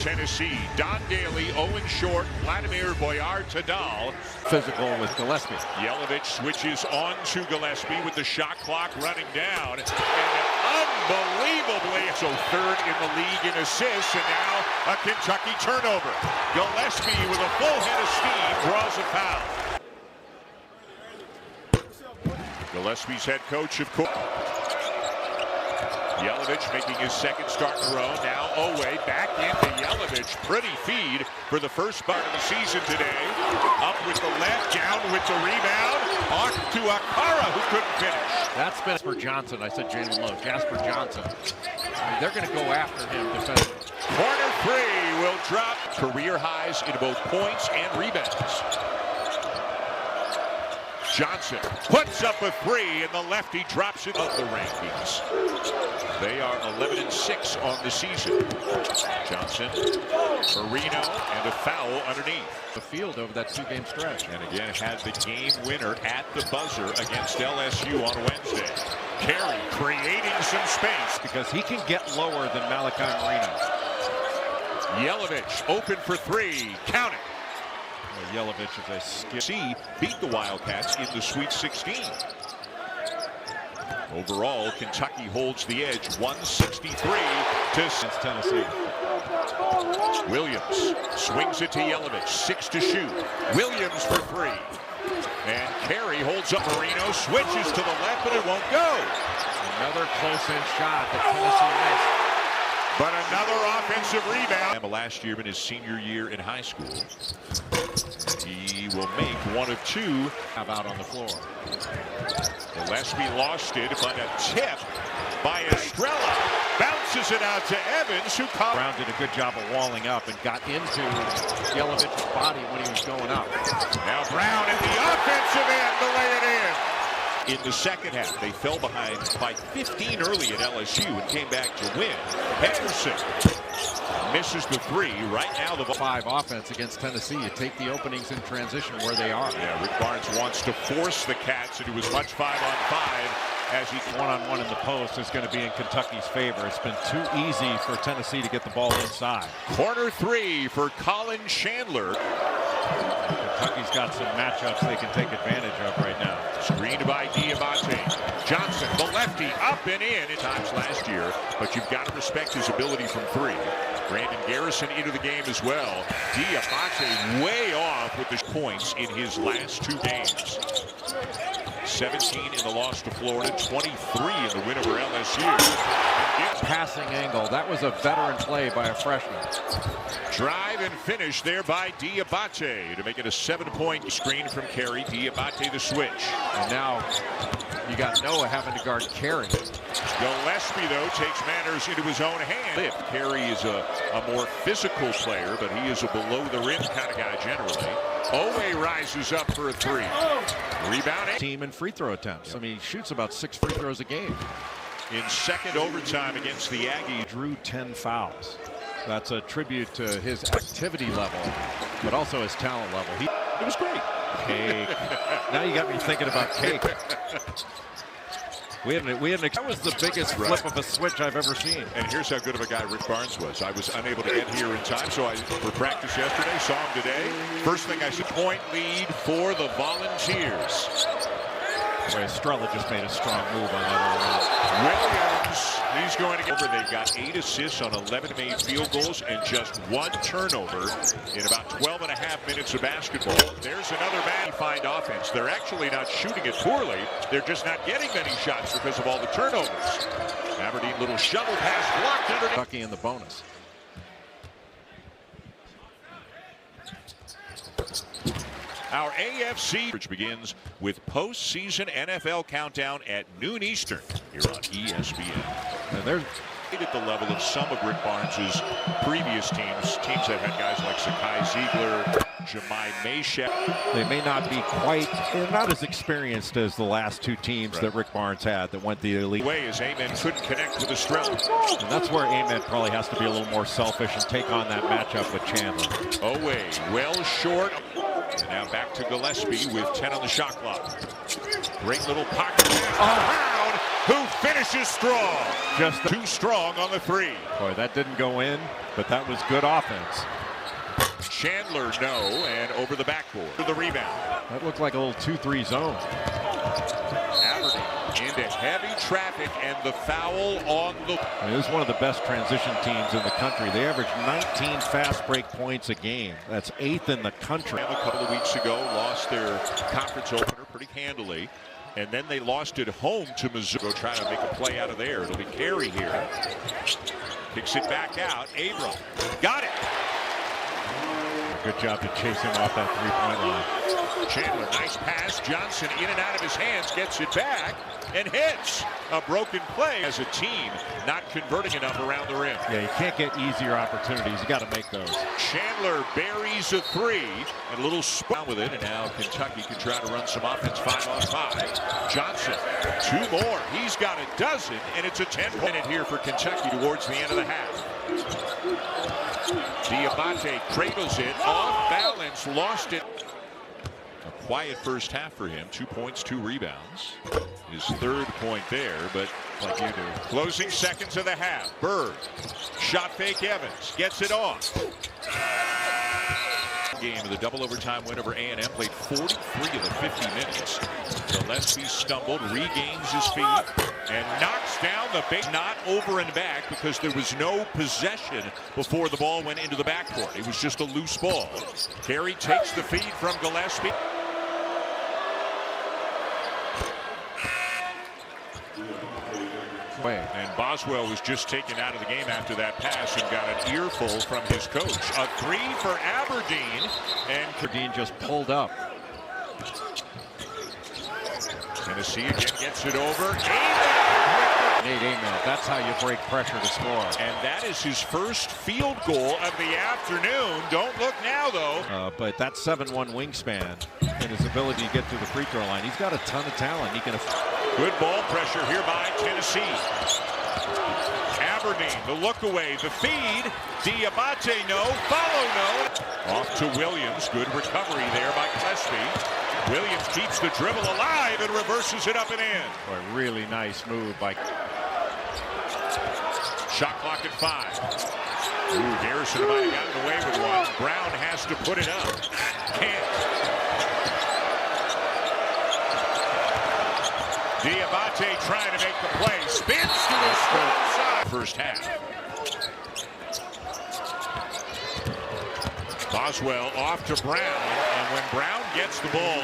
Tennessee, Don Daly, Owen Short, Vladimir Boyar-Tadal. Physical with Gillespie. Yelovich switches on to Gillespie with the shot clock running down. And unbelievably, so third in the league in assists, and now a Kentucky turnover. Gillespie with a full head of steam draws a foul. Gillespie's head coach, of course. Yelovich making his second start in a row. Now Owe back into Yelovich. Pretty feed for the first part of the season today. Up with the left, down with the rebound. On to Akara, who couldn't finish. That's been Jasper Johnson. I said Jalen Lowe. Jasper Johnson. I mean, they're going to go after him defensively. Corner three will drop. Career highs in both points and rebounds. Johnson puts up a three, and the lefty drops it up the rankings. They are 11-6 on the season. Johnson, Marino, and a foul underneath. The field over that two-game stretch. And again, had the game winner at the buzzer against LSU on Wednesday. Carey creating some space. Because he can get lower than Malachi Marino. Yelovich open for three. Count it. Yelovich is a skill. Beat the Wildcats in the Sweet 16. Overall, Kentucky holds the edge 163 to Tennessee. Williams swings it to Yelovich. 6 to shoot. Williams for three. And Carey holds up Marino. Switches to the left, but it won't go. Another close-in shot that Tennessee missed. But another offensive rebound. Last year in his senior year in high school. He will make one of two. Out on the floor. Gillespie lost it, but a tip by Estrella. Bounces it out to Evans, who Brown did a good job of walling up and got into Yelovich's body when he was going up. Now Brown at the offensive end to lay it in. In the second half, they fell behind by 15 early at LSU and came back to win. Henderson misses the three. Right now, the 5 offense against Tennessee. You take the openings in transition where they are. Yeah, Rick Barnes wants to force the Cats into as much 5-on-5 as he can. One-on-one in the post is going to be in Kentucky's favor. It's been too easy for Tennessee to get the ball inside. Corner three for Colin Chandler. Kentucky's got some matchups they can take advantage of right now. Screened by Diabate. Johnson, the lefty, up and in at times last year, but you've got to respect his ability from three. Brandon Garrison into the game as well. Diabate way off with the points in his last 2 games. 17 in the loss to Florida, 23 in the win over LSU. Passing angle. That was a veteran play by a freshman. Drive and finish there by Diabate to make it a 7-point screen from Carey. Diabate the switch. And now you got Noah having to guard Carey. Gillespie, though, takes matters into his own hand. Carey is a more physical player, but he is a below-the-rim kind of guy generally. Owe rises up for a three. Rebound. Team in free throw attempts. I mean, he shoots about 6 free throws a game. In second overtime against the Aggies. Drew 10 fouls. That's a tribute to his activity level, but also his talent level. It was great. Cake. Now you got me thinking about cake. That was the biggest flip of a switch I've ever seen. And here's how good of a guy Rick Barnes was. I was unable to get here in time, so for practice yesterday, saw him today. First thing I said, point lead for the Volunteers. Estrella just made a strong move on that Williams, he's going to get over. They've got 8 assists on 11 made field goals and just 1 turnover in about 12 and a half minutes of basketball. There's another man-find offense. They're actually not shooting it poorly. They're just not getting many shots because of all the turnovers. Aberdeen little shovel pass blocked underneath. Kentucky in the bonus. Our AFC, which begins with postseason NFL countdown at noon Eastern here on ESPN. And they're at the level of some of Rick Barnes's previous teams that had guys like Sakai Ziegler, Jemai Meshack. They may not be they're not as experienced as the last 2 teams that Rick Barnes had that went the elite. Way as Amen couldn't connect with Estrella. And that's where Amen probably has to be a little more selfish and take on that matchup with Chandler. Owe, well short. And now back to Gillespie with 10 on the shot clock. Great little pocket pass. Brown, who finishes strong. Just too strong on the three. Boy, that didn't go in, but that was good offense. Chandler, no, and over the backboard for the rebound. That looked like a little 2-3 zone. Aberdeen into heavy traffic, and the foul on the... I mean, this is one of the best transition teams in the country. They average 19 fast break points a game. That's 8th in the country. A couple of weeks ago, lost their conference opener pretty handily, and then they lost at home to Missouri. Trying to make a play out of there. It'll be Carey here. Kicks it back out. Abram got it. Good job to chase him off that three-point line. Chandler, nice pass. Johnson in and out of his hands, gets it back and hits. A broken play as a team not converting enough around the rim. Yeah, you can't get easier opportunities. You got to make those. Chandler buries a three and a little spot with it, and now Kentucky can try to run some offense 5-on-5. Johnson, 2 more. He's got a dozen, and it's a 10-minute here for Kentucky towards the end of the half. Diabate cradles it, off balance, lost it. A quiet first half for him. 2 points, 2 rebounds. His 3rd point there, but like you do. Closing seconds of the half. Bird, shot fake Evans, gets it off. Game of the double overtime win over A&M, played 43 of the 50 minutes. Gillespie stumbled, regains his feet, and knocks down the big, not over and back because there was no possession before the ball went into the backcourt. It was just a loose ball. Carey takes the feed from Gillespie. And Boswell was just taken out of the game after that pass and got an earful from his coach. A 3 for Aberdeen, and Aberdeen just pulled up. Tennessee again gets it over. Nate Amen, that's how you break pressure to score. And that is his first field goal of the afternoon. Don't look now, though. But that 7'1" wingspan and his ability to get through the free throw line, he's got a ton of talent. He can. Good ball pressure here by Tennessee. Aberdeen, the look away, the feed. Diabate, no. Follow, no. Off to Williams. Good recovery there by Gillespie. Williams keeps the dribble alive and reverses it up and in. Boy, really nice move by. Shot clock at 5. Ooh, Garrison might have gotten away with one. Brown has to put it up. Can't. Diabate trying to make the play. Spins to his strong side. First half. Boswell off to Brown, and when Brown gets the ball.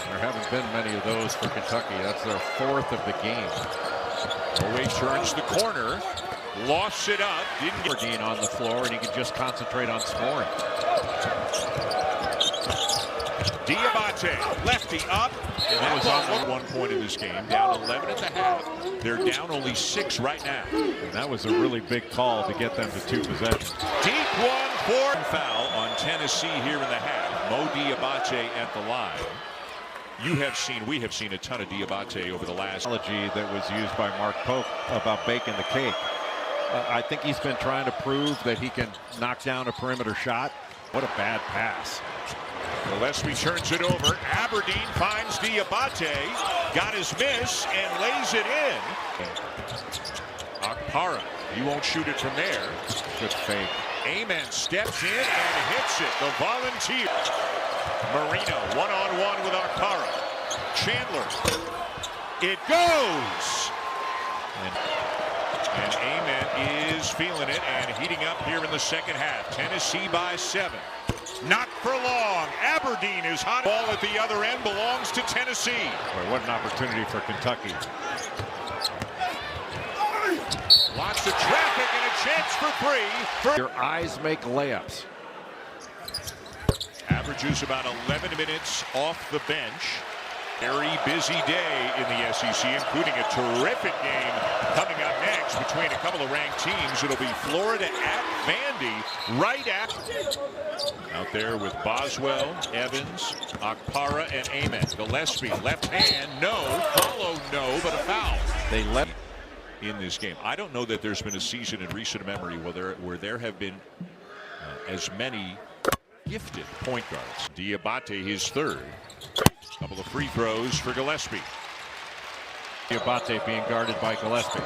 There haven't been many of those for Kentucky. That's their 4th of the game. Oway turns the corner, lofts it up, didn't get Aberdeen on the floor, and he can just concentrate on scoring. Diabate, lefty up, and that was on 1 point in this game, down 11 at the half. They're down only 6 right now. And that was a really big call to get them to 2 possessions. Deep one for foul on Tennessee here in the half. Mo Diabate at the line. We have seen a ton of Diabate over the last. That was used by Mark Pope about baking the cake. I think he's been trying to prove that he can knock down a perimeter shot. What a bad pass. Gillespie turns it over. Aberdeen finds Diabate. Got his miss and lays it in. Akpara, he won't shoot it from there. Good fake. Amen steps in and hits it. The Volunteer. Marino one-on-one with Akpara. Chandler. It goes. And Amen is feeling it and heating up here in the second half. Tennessee by 7. Not for long. Aberdeen is hot. Ball at the other end belongs to Tennessee. Boy, what an opportunity for Kentucky. Lots of traffic and a chance for 3. Your eyes make layups. Averages about 11 minutes off the bench. Very busy day in the SEC, including a terrific game coming up next between a couple of ranked teams. It'll be Florida at Vandy right after. Out there with Boswell, Evans, Akpara, and Amen. Gillespie, left hand, no. Follow, no, but a foul. They let in this game. I don't know that there's been a season in recent memory where there have been as many gifted point guards. Diabate, his 3rd. Couple of free throws for Gillespie. Diabate being guarded by Gillespie.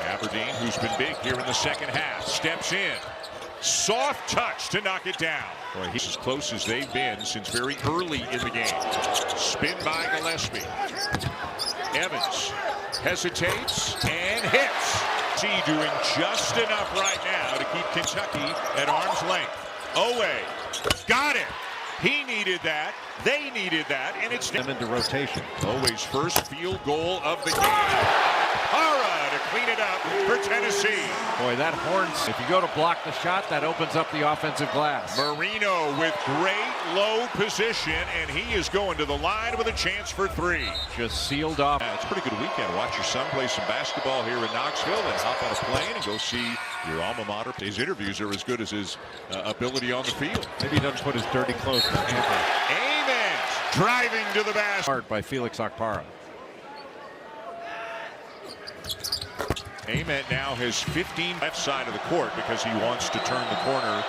Aberdeen, who's been big here in the second half, steps in. Soft touch to knock it down. Boy, he's as close as they've been since very early in the game. Spin by Gillespie. Evans hesitates and hits. See, doing just enough right now to keep Kentucky at arm's length. Owe got it. He needed that. They needed that, and it's them into rotation. Always first field goal of the game. Para to clean it up for Tennessee. Boy, that horn, if you go to block the shot, that opens up the offensive glass. Marino with great low position, and he is going to the line with a chance for three. Just sealed off. Yeah, it's a pretty good weekend. Watch your son play some basketball here in Knoxville, then hop on a plane and go see your alma mater. His interviews are as good as his ability on the field. Maybe he doesn't put his dirty clothes in the hamper. Amen. Driving to the basket. Hard by Felix Okpara. Ament now has 15 left side of the court because he wants to turn the corner.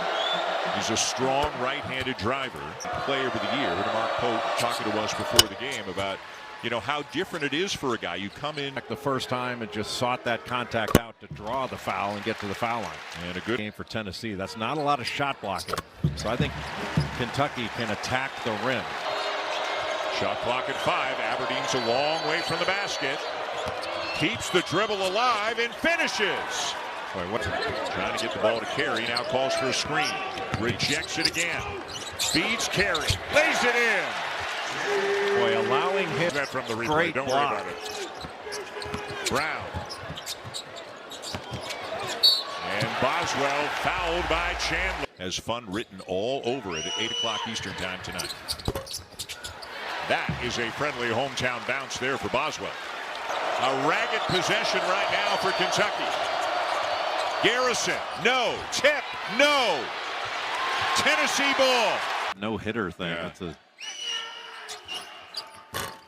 He's a strong right-handed driver. Player of the year. Mark Pope talking to us before the game about, you know, how different it is for a guy. You come in the first time and just sought that contact out to draw the foul and get to the foul line. And a good game for Tennessee. That's not a lot of shot blocking. So I think Kentucky can attack the rim. Shot clock at 5. Aberdeen's a long way from the basket. Keeps the dribble alive and finishes. Boy, trying to get the ball to Carey. Now calls for a screen. Rejects it again. Feeds Carey. Lays it in. Boy, allowing him that from the replay. Great Don't block. worry about it. Brown. And Boswell fouled by Chandler. Has fun written all over it at 8 o'clock Eastern time tonight. That is a friendly hometown bounce there for Boswell. A ragged possession right now for Kentucky. Garrison, no. Tip, no. Tennessee ball. No hitter thing. Yeah. That's a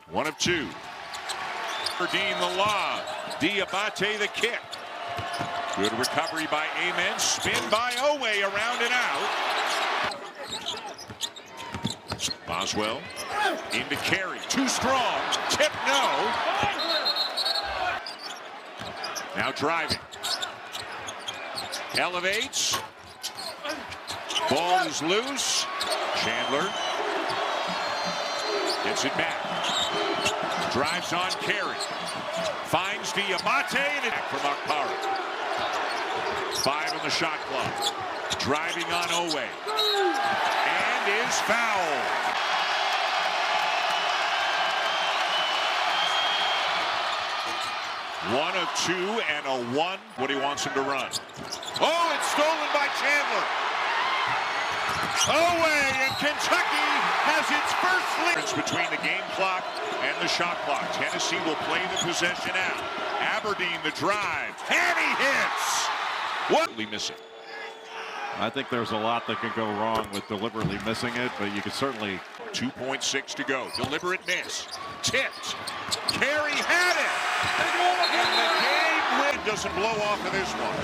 1 of 2. Aberdeen the lob. Diabate the kick. Good recovery by Amen. Spin by Owe around and out. Boswell into Carey. Too strong. Tip, no. Now driving. Elevates. Ball is loose. Chandler gets it back. Drives on Carey. Finds Diabate and it back from Okpara. 5 on the shot clock. Driving on Owe. And is fouled. One of 2 and a 1. What he wants him to run. Oh, it's stolen by Chandler. Owe, and Kentucky has its first lead. Between the game clock and the shot clock. Tennessee will play the possession out. Aberdeen the drive. And he hits. What? Missing. I think there's a lot that can go wrong with deliberately missing it, but you can certainly. 2.6 to go. Deliberate miss. Tipped. Carey had it. And the game win doesn't blow off of this one.